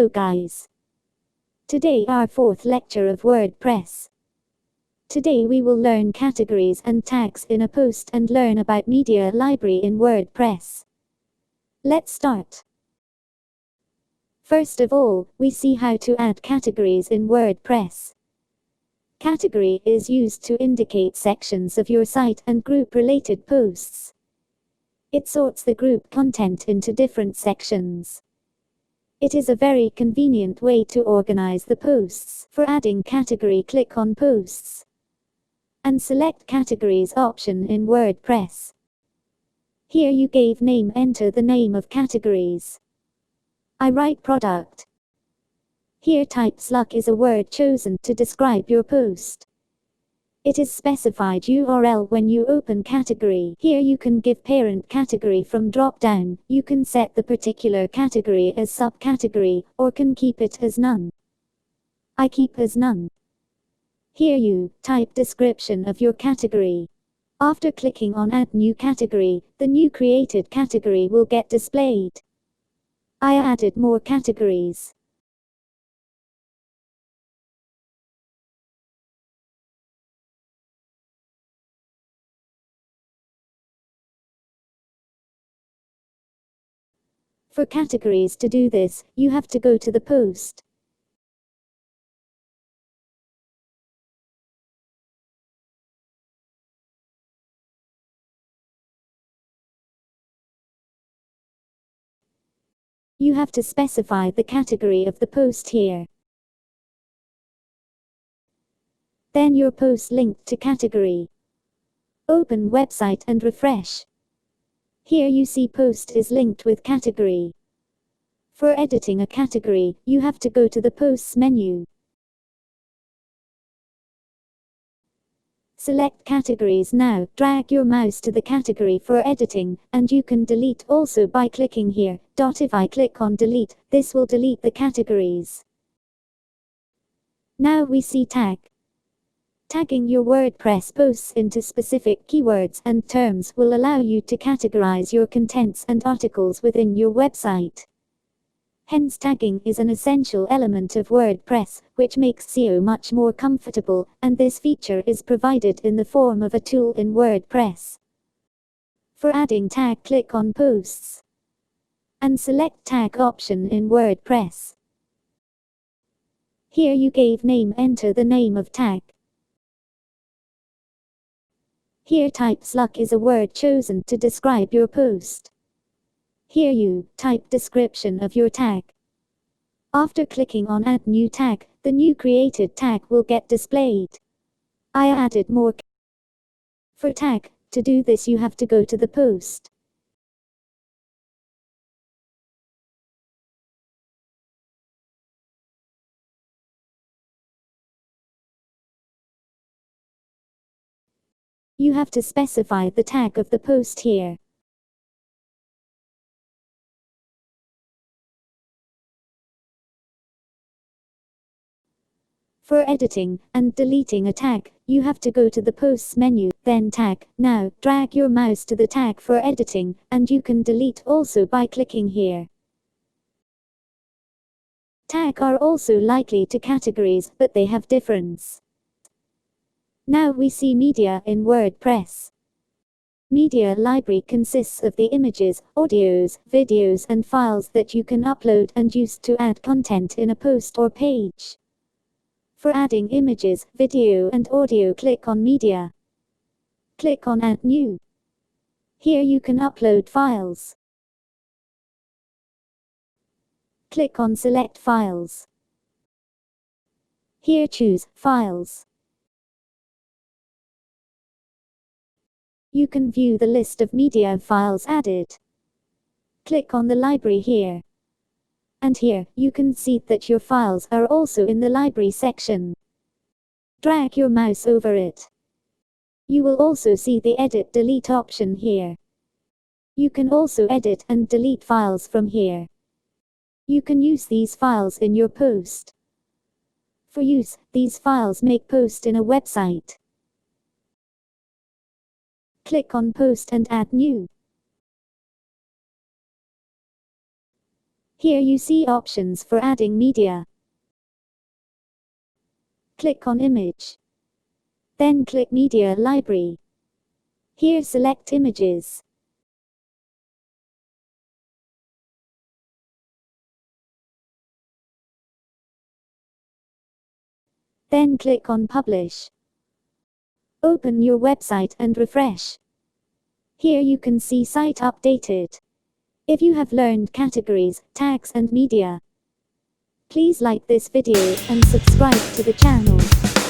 Hello guys. Today our fourth lecture of WordPress. Today we will learn categories and tags in a post and learn about media library in WordPress. Let's start. First of all, we see how to add categories in WordPress. Category is used to indicate sections of your site and group related posts. It sorts the group content into different sections. It is a very convenient way to organize the posts. For adding category, click on Posts and select Categories option in WordPress. Here you gave name, enter the name of categories. I write product. Here type slug is a word chosen to describe your post. It is specified URL when you open category. Here you can give parent category from drop down. You can set the particular category as subcategory, or can keep it as none. I keep as none. Here you type description of your category. After clicking on add new category, the new created category will get displayed. I added more categories. For categories to do this, you have to go to the post. You have to specify the category of the post here. Then your post linked to category. Open website and refresh. Here you see post is linked with category. For editing a category, you have to go to the Posts menu. Select categories now, drag your mouse to the category for editing, and you can delete also by clicking here. If I click on delete, this will delete the categories. Now we see tag. Tagging your WordPress posts into specific keywords and terms will allow you to categorize your contents and articles within your website. Hence tagging is an essential element of WordPress, which makes SEO much more comfortable, and this feature is provided in the form of a tool in WordPress. For adding tag, click on Posts and select Tag option in WordPress. Here you gave name, enter the name of tag. Here type slug is a word chosen to describe your post. Here you type description of your tag. After clicking on add new tag, the new created tag will get displayed. I added more. For tag, to do this you have to go to the post. You have to specify the tag of the post here. For editing and deleting a tag, you have to go to the Posts menu, then Tag. Now, drag your mouse to the tag for editing, and you can delete also by clicking here. Tag are also likely to categories, but they have difference. Now we see media in WordPress. Media library consists of the images, audios, videos and files that you can upload and use to add content in a post or page. For adding images, video and audio, click on Media. Click on Add New. Here you can upload files. Click on Select Files. Here choose Files. You can view the list of media files added. Click on the library here. And here, you can see that your files are also in the library section. Drag your mouse over it. You will also see the Edit Delete option here. You can also edit and delete files from here. You can use these files in your post. For use, these files make post in a website. Click on Post and Add New. Here you see options for adding media. Click on Image. Then click Media Library. Here select Images. Then click on Publish. Open your website and refresh. Here you can see Site updated. If you have learned categories, tags and media, please like this video and subscribe to the channel.